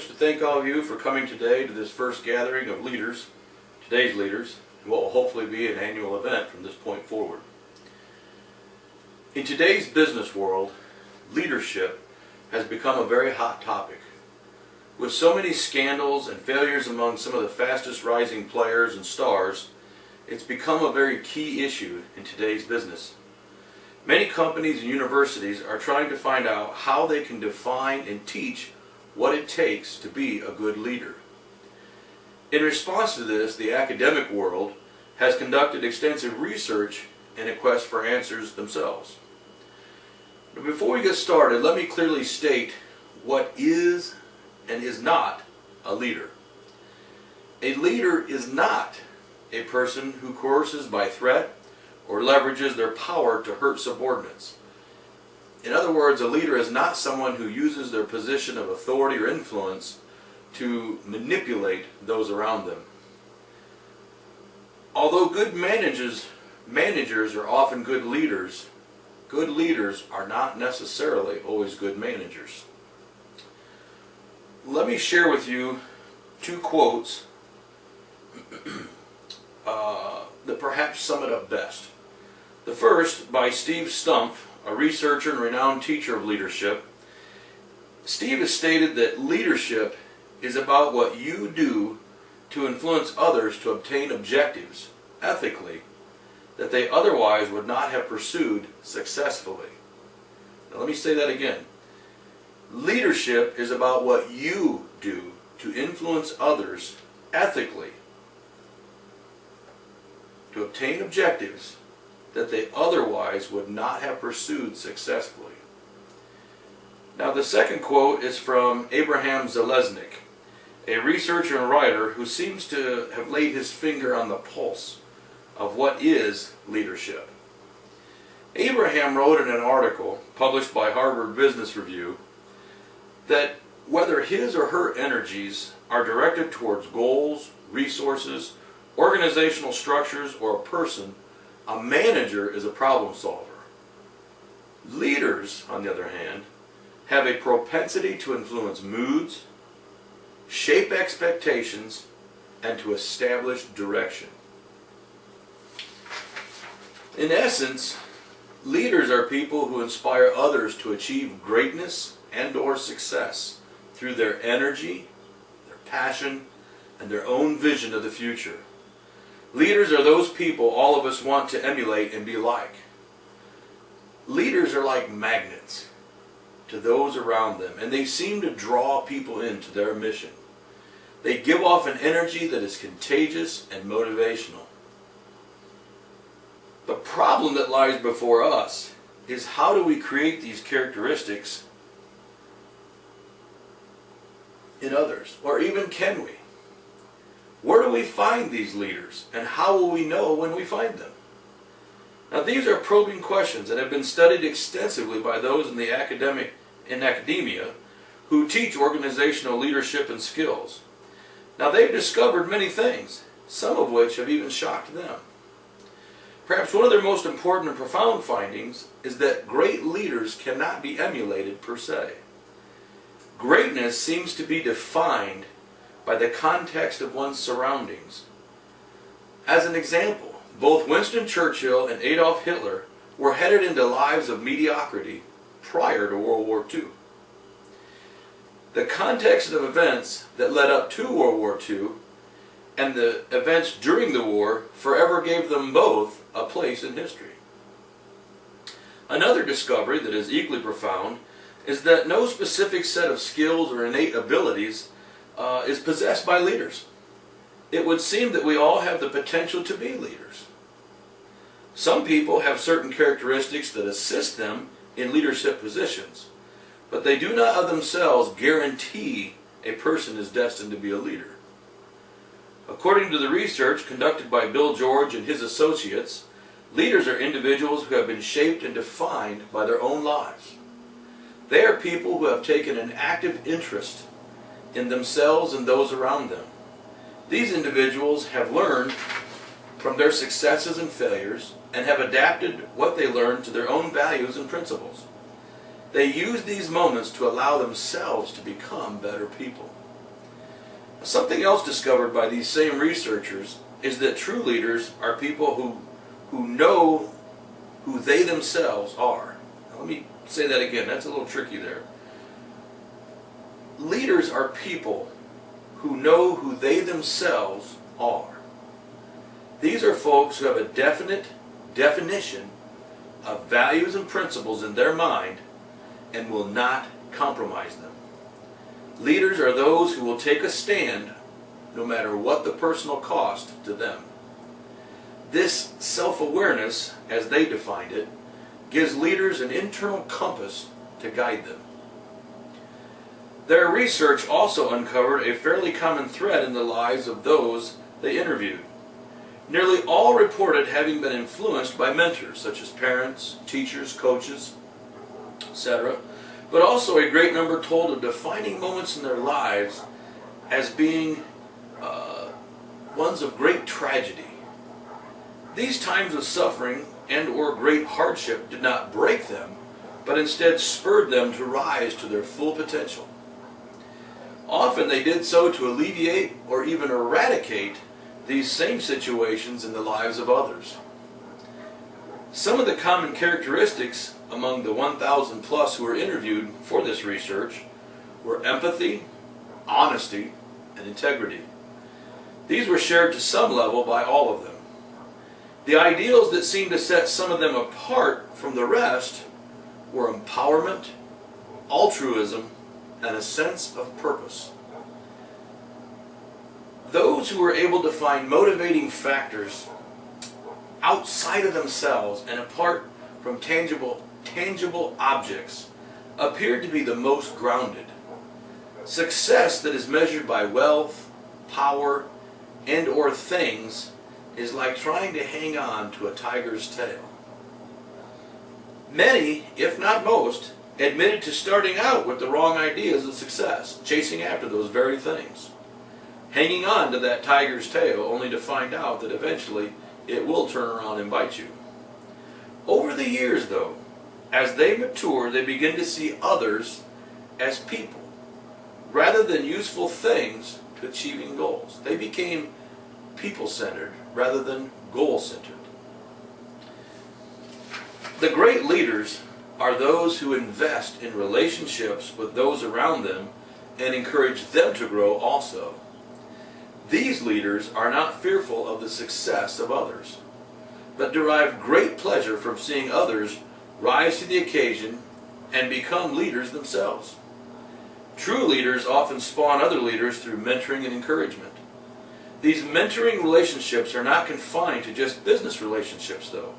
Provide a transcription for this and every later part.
wish to thank all of you for coming today to this first gathering of leaders, today's leaders, and what will hopefully be an annual event from this point forward. In today's business world, leadership has become a very hot topic. With so many scandals and failures among some of the fastest rising players and stars, it's become a very key issue in today's business. Many companies and universities are trying to find out how they can define and teach what it takes to be a good leader. In response to this, the academic world has conducted extensive research in a quest for answers themselves. But before we get started, let me clearly state what is and is not a leader. A leader is not a person who coerces by threat or leverages their power to hurt subordinates. In other words, a leader is not someone who uses their position of authority or influence to manipulate those around them. Although good managers are often good leaders are not necessarily always good managers. Let me share with you two quotes that perhaps sum it up best. The first, by Steve Stumpf, a researcher and renowned teacher of leadership. Steve has stated that leadership is about what you do to influence others to obtain objectives, ethically, that they otherwise would not have pursued successfully. Now let me say that again. Leadership is about what you do to influence others ethically to obtain objectives that they otherwise would not have pursued successfully. Now the second quote is from Abraham Zalesnik, a researcher and writer who seems to have laid his finger on the pulse of what is leadership. Abraham wrote in an article published by Harvard Business Review that whether his or her energies are directed towards goals, resources, organizational structures, or a person, a manager is a problem solver. Leaders, on the other hand, have a propensity to influence moods, shape expectations, and to establish direction. In essence, leaders are people who inspire others to achieve greatness and/or success through their energy, their passion, and their own vision of the future. Leaders are those people all of us want to emulate and be like. Leaders are like magnets to those around them, and they seem to draw people into their mission. They give off an energy that is contagious and motivational. The problem that lies before us is how do we create these characteristics in others, or even can we? Where do we find these leaders, and how will we know when we find them? Now these are probing questions that have been studied extensively by those in academia who teach organizational leadership and skills. Now they've discovered many things, some of which have even shocked them. Perhaps one of their most important and profound findings is that great leaders cannot be emulated per se. Greatness seems to be defined by the context of one's surroundings. As an example, both Winston Churchill and Adolf Hitler were headed into lives of mediocrity prior to World War II. The context of events that led up to World War II and the events during the war forever gave them both a place in history. Another discovery that is equally profound is that no specific set of skills or innate abilities is possessed by leaders. It would seem that we all have the potential to be leaders. Some people have certain characteristics that assist them in leadership positions, but they do not of themselves guarantee a person is destined to be a leader. According to the research conducted by Bill George and his associates, leaders are individuals who have been shaped and defined by their own lives. They are people who have taken an active interest in themselves and those around them. These individuals have learned from their successes and failures and have adapted what they learned to their own values and principles. They use these moments to allow themselves to become better people. Something else discovered by these same researchers is that true leaders are people who know who they themselves are. Now, let me say that again. That's a little tricky there. Leaders are people who know who they themselves are. These are folks who have a definite definition of values and principles in their mind and will not compromise them. Leaders are those who will take a stand no matter what the personal cost to them. This self-awareness, as they defined it, gives leaders an internal compass to guide them. Their research also uncovered a fairly common thread in the lives of those they interviewed. Nearly all reported having been influenced by mentors such as parents, teachers, coaches, etc., but also a great number told of defining moments in their lives as being ones of great tragedy. These times of suffering and or great hardship did not break them, but instead spurred them to rise to their full potential. Often they did so to alleviate or even eradicate these same situations in the lives of others. Some of the common characteristics among the 1,000 plus who were interviewed for this research were empathy, honesty, and integrity. These were shared to some level by all of them. The ideals that seemed to set some of them apart from the rest were empowerment, altruism, and a sense of purpose. Those who were able to find motivating factors outside of themselves and apart from tangible objects appeared to be the most grounded. Success that is measured by wealth, power, and or things is like trying to hang on to a tiger's tail. Many, if not most, admitted to starting out with the wrong ideas of success, chasing after those very things, hanging on to that tiger's tail only to find out that eventually it will turn around and bite you. Over the years, though, as they mature, they begin to see others as people, rather than useful things to achieving goals. They became people-centered rather than goal-centered. The great leaders are those who invest in relationships with those around them and encourage them to grow also. These leaders are not fearful of the success of others, but derive great pleasure from seeing others rise to the occasion and become leaders themselves. True leaders often spawn other leaders through mentoring and encouragement. These mentoring relationships are not confined to just business relationships, though.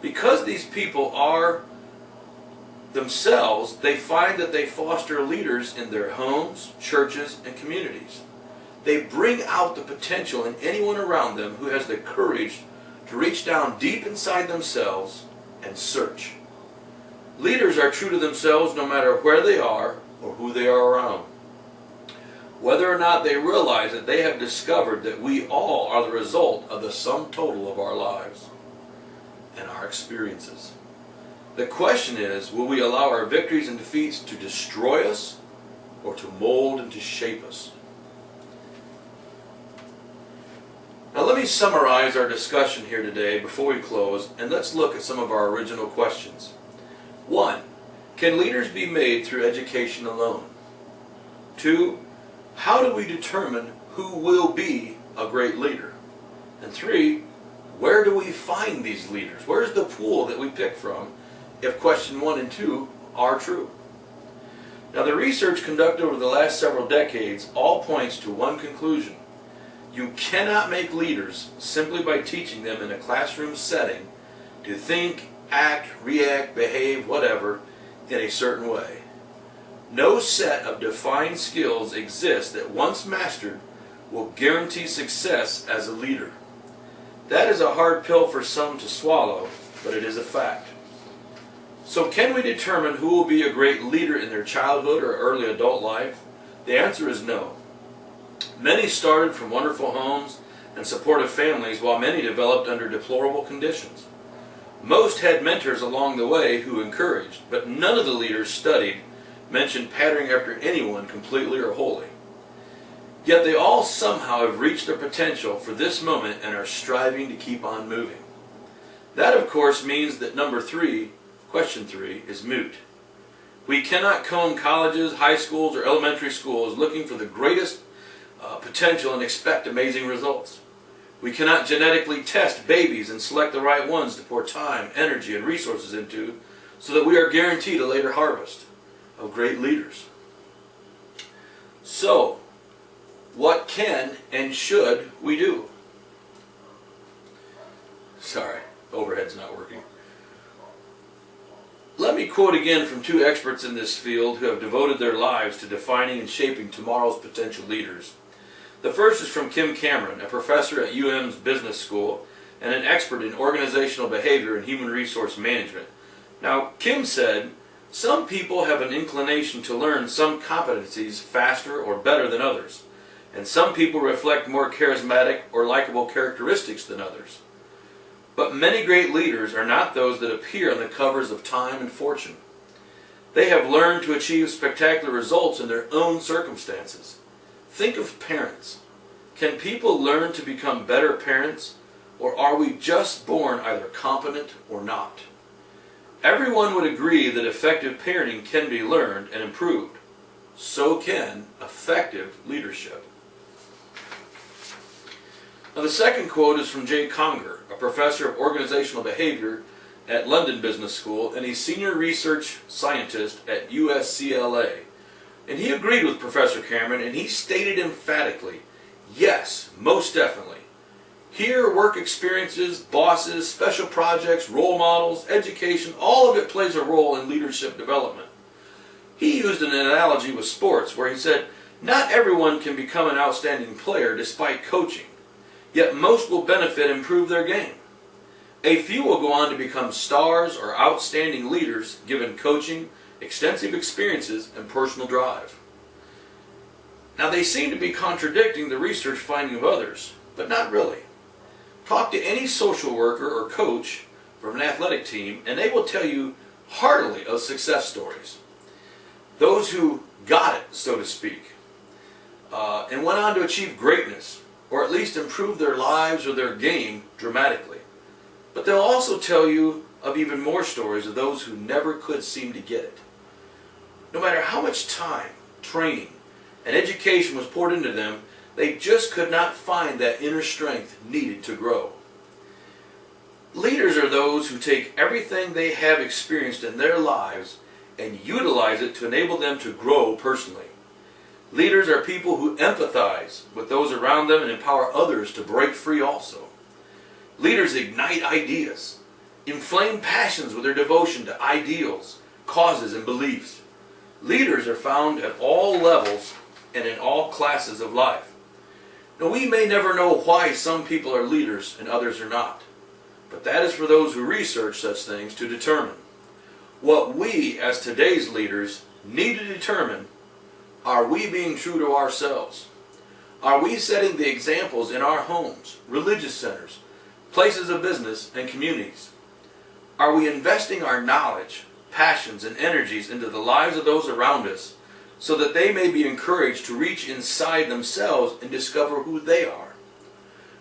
Because these people are themselves, they find that they foster leaders in their homes, churches, and communities. They bring out the potential in anyone around them who has the courage to reach down deep inside themselves and search. Leaders are true to themselves no matter where they are or who they are around. Whether or not they realize that they have discovered that we all are the result of the sum total of our lives and our experiences. The question is, will we allow our victories and defeats to destroy us or to mold and to shape us? Now let me summarize our discussion here today before we close, and let's look at some of our original questions. 1. Can leaders be made through education alone? 2. How do we determine who will be a great leader? And 3. Where do we find these leaders? Where's the pool that we pick from if question 1 and 2 are true? Now the research conducted over the last several decades all points to one conclusion. You cannot make leaders simply by teaching them in a classroom setting to think, act, react, behave, whatever, in a certain way. No set of defined skills exists that once mastered will guarantee success as a leader. That is a hard pill for some to swallow, but it is a fact. So can we determine who will be a great leader in their childhood or early adult life? The answer is no. Many started from wonderful homes and supportive families, while many developed under deplorable conditions. Most had mentors along the way who encouraged, but none of the leaders studied mentioned patterning after anyone completely or wholly. Yet they all somehow have reached their potential for this moment and are striving to keep on moving. That, of course, means that question 3, is moot. We cannot comb colleges, high schools, or elementary schools looking for the greatest potential and expect amazing results. We cannot genetically test babies and select the right ones to pour time, energy, and resources into so that we are guaranteed a later harvest of great leaders. So, what can and should we do? Sorry, overhead's not working. Let me quote again from 2 experts in this field who have devoted their lives to defining and shaping tomorrow's potential leaders. The first is from Kim Cameron, a professor at UM's Business School and an expert in organizational behavior and human resource management. Now, Kim said, "Some people have an inclination to learn some competencies faster or better than others, and some people reflect more charismatic or likable characteristics than others. But many great leaders are not those that appear on the covers of Time and Fortune. They have learned to achieve spectacular results in their own circumstances. Think of parents. Can people learn to become better parents, or are we just born either competent or not? Everyone would agree that effective parenting can be learned and improved. So can effective leadership." Now, the second quote is from Jay Conger, a professor of organizational behavior at London Business School and a senior research scientist at UCLA. And he agreed with Professor Cameron, and he stated emphatically, yes, most definitely. Here, work experiences, bosses, special projects, role models, education, all of it plays a role in leadership development. He used an analogy with sports where he said, not everyone can become an outstanding player despite coaching, yet most will benefit and improve their game. A few will go on to become stars or outstanding leaders given coaching, extensive experiences, and personal drive. Now, they seem to be contradicting the research finding of others, but not really. Talk to any social worker or coach from an athletic team, and they will tell you heartily of success stories. Those who got it, so to speak, and went on to achieve greatness, or at least improve their lives or their game dramatically. But they'll also tell you of even more stories of those who never could seem to get it. No matter how much time, training, and education was poured into them, they just could not find that inner strength needed to grow. Leaders are those who take everything they have experienced in their lives and utilize it to enable them to grow personally. Leaders are people who empathize with those around them and empower others to break free also. Leaders ignite ideas, inflame passions with their devotion to ideals, causes, and beliefs. Leaders are found at all levels and in all classes of life. Now, we may never know why some people are leaders and others are not, but that is for those who research such things to determine. What we, as today's leaders, need to determine: are we being true to ourselves? Are we setting the examples in our homes, religious centers, places of business, and communities? Are we investing our knowledge, passions, and energies into the lives of those around us so that they may be encouraged to reach inside themselves and discover who they are?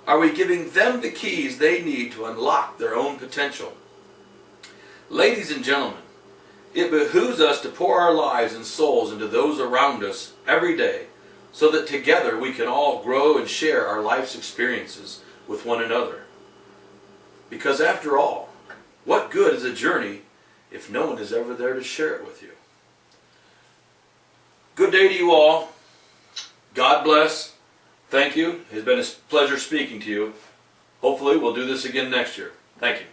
Are we giving them the keys they need to unlock their own potential? Ladies and gentlemen, it behooves us to pour our lives and souls into those around us every day so that together we can all grow and share our life's experiences with one another. Because after all, what good is a journey if no one is ever there to share it with you? Good day to you all. God bless. Thank you. It's been a pleasure speaking to you. Hopefully we'll do this again next year. Thank you.